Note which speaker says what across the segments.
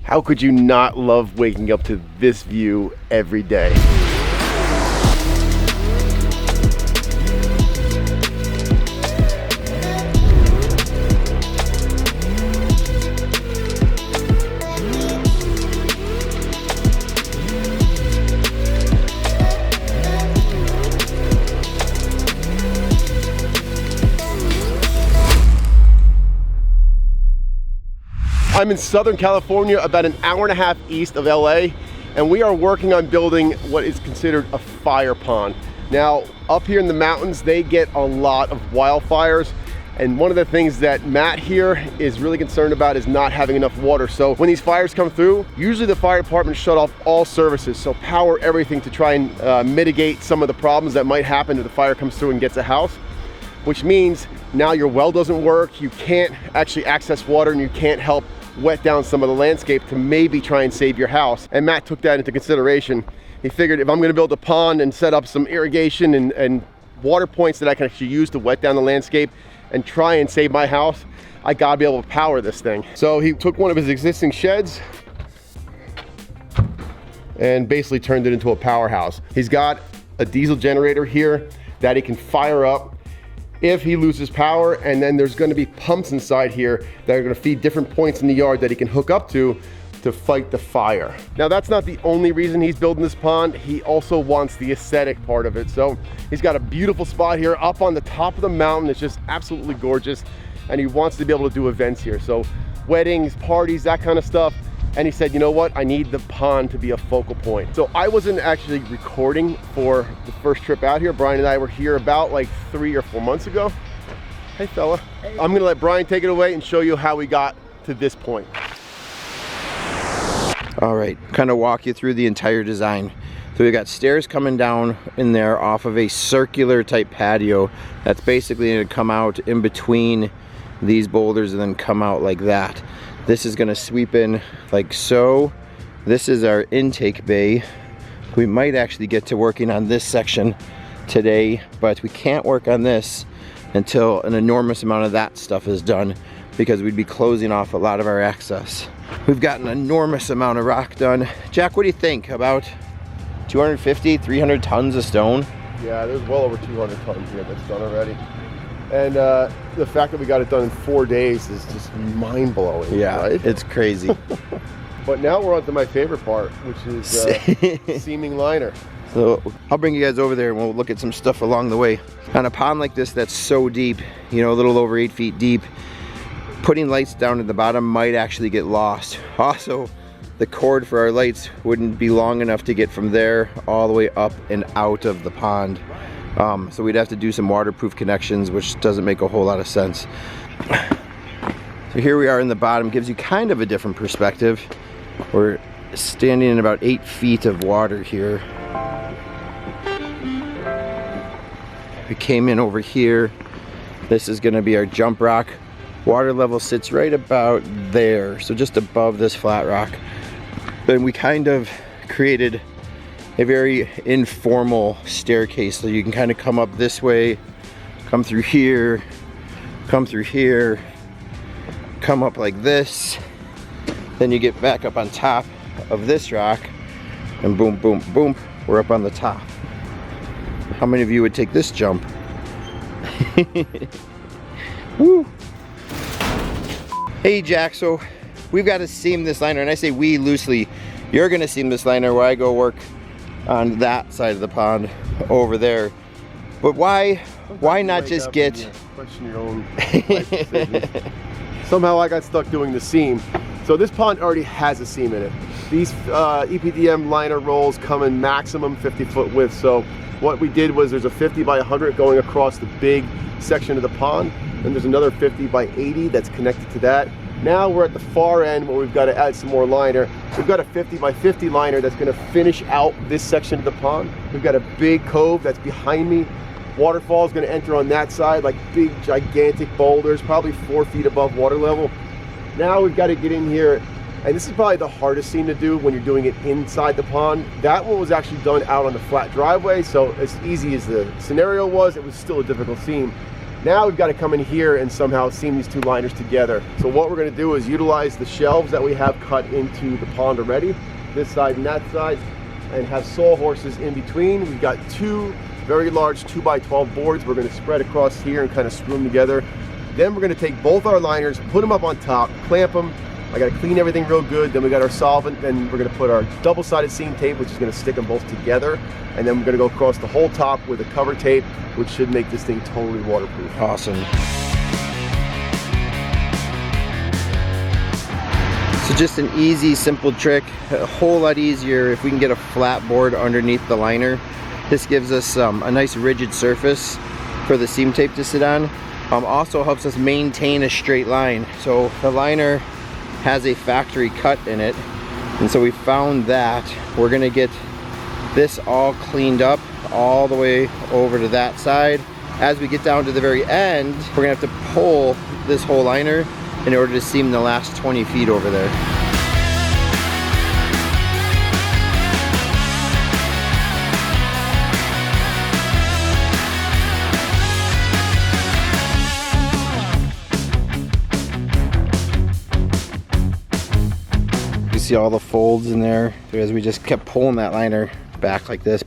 Speaker 1: How could you not love waking up to this view every day? I'm in Southern California, about an hour and a half east of LA, and we are working on building what is considered a fire pond. Now, up here in the mountains, they get a lot of wildfires, and one of the things that Matt here is really concerned about is not having enough water. So when these fires come through, usually the fire department shut off all services, so power everything to try and mitigate some of the problems that might happen if the fire comes through and gets a house, which means now your well doesn't work, you can't actually access water, and you can't help wet down some of the landscape to maybe try and save your house. And Matt took that into consideration. He figured if I'm going to build a pond and set up some irrigation and water points that I can actually use to wet down the landscape and try and save my house, I gotta be able to power this thing. So he took one of his existing sheds and basically turned it into a powerhouse. He's got a diesel generator here that he can fire up if he loses power, and then there's going to be pumps inside here that are going to feed different points in the yard that he can hook up to fight the fire. Now, that's not the only reason he's building this pond. He also wants the aesthetic part of it. So he's got a beautiful spot here up on the top of the mountain. It's just absolutely gorgeous, and he wants to be able to do events here. So weddings, parties, that kind of stuff. And he said, you know what? I need the pond to be a focal point. So I wasn't actually recording for the first trip out here. Brian and I were here about like 3 or 4 months ago. Hey fella. Hey. I'm gonna let Brian take it away and show you how we got to this point.
Speaker 2: All right, kind of walk you through the entire design. So we got stairs coming down in there off of a circular type patio that's basically gonna come out in between these boulders and then come out like that. This is gonna sweep in like so. This is our intake bay. We might actually get to working on this section today, but we can't work on this until an enormous amount of that stuff is done, because we'd be closing off a lot of our access. We've got an enormous amount of rock done. Jack, what do you think? About 250, 300 tons of stone?
Speaker 1: Yeah, there's well over 200 tons here that's done already. And the fact that we got it done in 4 days is just mind-blowing.
Speaker 2: Yeah,
Speaker 1: right?
Speaker 2: It's crazy.
Speaker 1: But now we're on to my favorite part, which is seaming liner.
Speaker 2: So I'll bring you guys over there and we'll look at some stuff along the way. On a pond like this that's so deep, you know, a little over 8 feet deep, putting lights down at the bottom might actually get lost. Also, the cord for our lights wouldn't be long enough to get from there all the way up and out of the pond. So we'd have to do some waterproof connections, which doesn't make a whole lot of sense. So here we are in the bottom, gives you kind of a different perspective. We're standing in about 8 feet of water here. We came in over here. This is gonna be our jump rock. Water level sits right about there, so just above this flat rock. Then we kind of created a very informal staircase, so you can kind of come up this way, come through here, come through here, come up like this, then you get back up on top of this rock, and boom, boom, boom, we're up on the top. How many of you would take this jump? Woo! Hey Jack, so we've got to seam this liner, and I say we loosely. You're gonna seam this liner where I go work on that side of the pond over there. But why not just get...
Speaker 1: Question your own life decisions. Somehow I got stuck doing the seam. So this pond already has a seam in it. These EPDM liner rolls come in maximum 50-foot width. So what we did was there's a 50 by 100 going across the big section of the pond, and there's another 50 by 80 that's connected to that. Now we're at the far end where we've got to add some more liner. We've got a 50 by 50 liner that's going to finish out this section of the pond. We've got a big cove that's behind me. Waterfall is going to enter on that side, like big gigantic boulders, probably 4 feet above water level. Now we've got to get in here, and this is probably the hardest seam to do when you're doing it inside the pond. That one was actually done out on the flat driveway, so as easy as the scenario was, it was still a difficult seam. Now we've got to come in here and somehow seam these two liners together. So what we're going to do is utilize the shelves that we have cut into the pond already, this side and that side, and have sawhorses in between. We've got two very large 2x12 boards we're going to spread across here and kind of screw them together. Then we're going to take both our liners, put them up on top, clamp them. I got to clean everything real good. Then we got our solvent. Then we're going to put our double-sided seam tape, which is going to stick them both together. And then we're going to go across the whole top with a cover tape, which should make this thing totally waterproof.
Speaker 2: Awesome. So just an easy, simple trick. A whole lot easier if we can get a flat board underneath the liner. This gives us a nice rigid surface for the seam tape to sit on. Also helps us maintain a straight line. So the liner has a factory cut in it, and so we found that we're gonna get this all cleaned up all the way over to that side. As we get down to the very end, we're gonna have to pull this whole liner in order to seam the last 20 feet over there. See all the folds in there as we just kept pulling that liner back like this,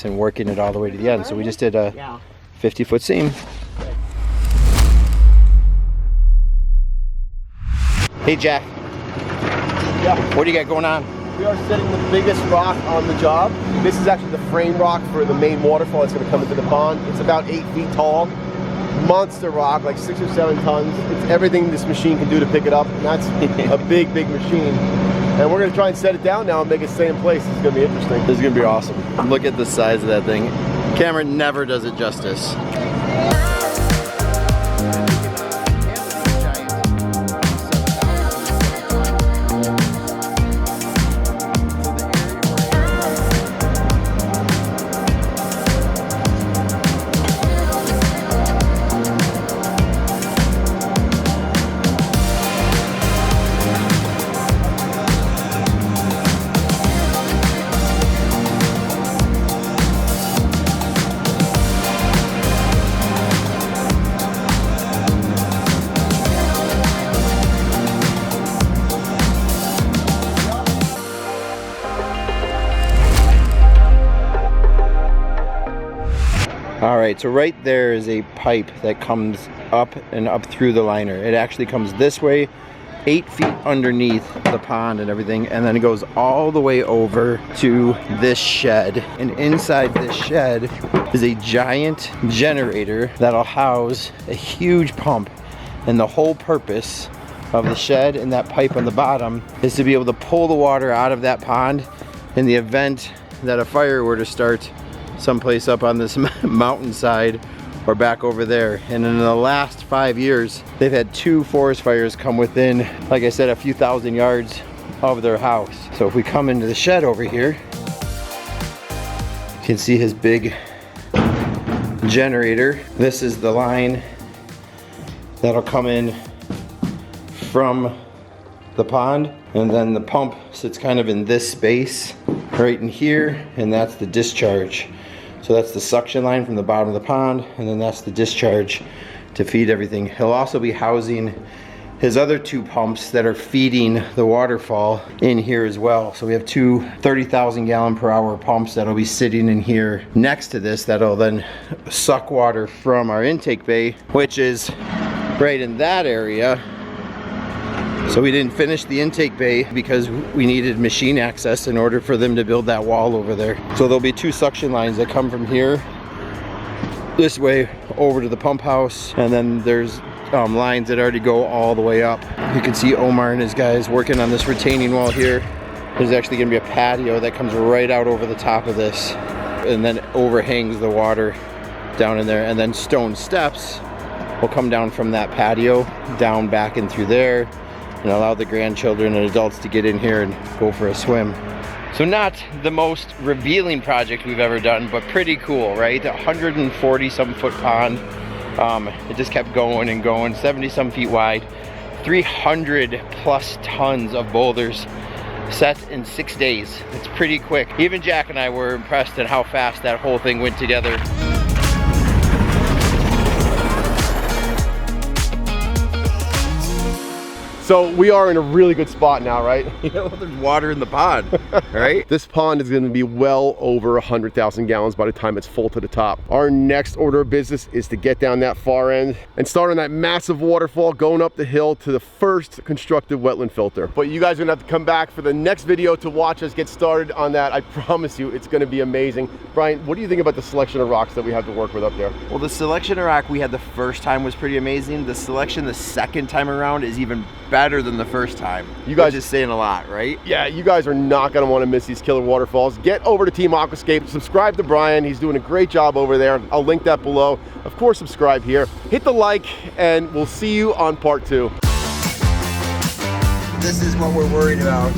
Speaker 2: and working it all the way to the end. So we just did a 50-foot seam. Hey Jack.
Speaker 1: Yeah.
Speaker 2: What do you got going on?
Speaker 1: We are setting the biggest rock on the job. This is actually the frame rock for the main waterfall that's going to come into the pond. It's about 8 feet tall. Monster rock, like 6 or 7 tons. It's everything this machine can do to pick it up, and that's a big machine. And we're gonna try and set it down now and make it stay in place. This is gonna be interesting.
Speaker 2: This is gonna be awesome. Look at the size of that thing. Camera never does it justice. Alright, so right there is a pipe that comes up and up through the liner. It actually comes this way, 8 feet underneath the pond and everything, and then it goes all the way over to this shed. And inside this shed is a giant generator that'll house a huge pump. And the whole purpose of the shed and that pipe on the bottom is to be able to pull the water out of that pond in the event that a fire were to start someplace up on this mountainside or back over there. And in the last 5 years, they've had 2 forest fires come within, like I said, a few thousand yards of their house. So if we come into the shed over here, you can see his big generator. This is the line that'll come in from the pond, and then the pump sits kind of in this space right in here, and that's the discharge. So that's the suction line from the bottom of the pond, and then that's the discharge to feed everything. He'll also be housing his other 2 pumps that are feeding the waterfall in here as well. So we have 2 30,000 gallon per hour pumps that'll be sitting in here next to this, that'll then suck water from our intake bay, which is right in that area. So we didn't finish the intake bay because we needed machine access in order for them to build that wall over there. So there'll be 2 suction lines that come from here this way over to the pump house, and then there's lines that already go all the way up. You can see Omar and his guys working on this retaining wall here. There's actually going to be a patio that comes right out over the top of this and then overhangs the water down in there, and then stone steps will come down from that patio down back in through there and allow the grandchildren and adults to get in here and go for a swim. So not the most revealing project we've ever done, but pretty cool, right? 140 some foot pond. It just kept going and going, 70 some feet wide, 300 plus tons of boulders set in 6 days. It's pretty quick. Even Jack and I were impressed at how fast that whole thing went together.
Speaker 1: So we are in a really good spot now, right?
Speaker 2: Yeah, well, there's water in the pond, right?
Speaker 1: This pond is going to be well over 100,000 gallons by the time it's full to the top. Our next order of business is to get down that far end and start on that massive waterfall going up the hill to the first constructed wetland filter. But you guys are going to have to come back for the next video to watch us get started on that. I promise you it's going to be amazing. Brian, what do you think about the selection of rocks that we have to work with up there?
Speaker 2: Well, the selection of rock we had the first time was pretty amazing. The selection the second time around is even better than the first time. You guys is saying a lot, right?
Speaker 1: Yeah, you guys are not going to want to miss these killer waterfalls. Get over to Team Aquascape, subscribe to Brian. He's doing a great job over there. I'll link that below. Of course, subscribe here. Hit the like, and we'll see you on part 2.
Speaker 2: This is what we're worried about.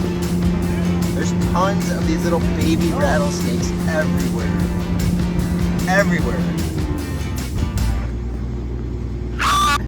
Speaker 2: There's tons of these little baby rattlesnakes everywhere. Everywhere.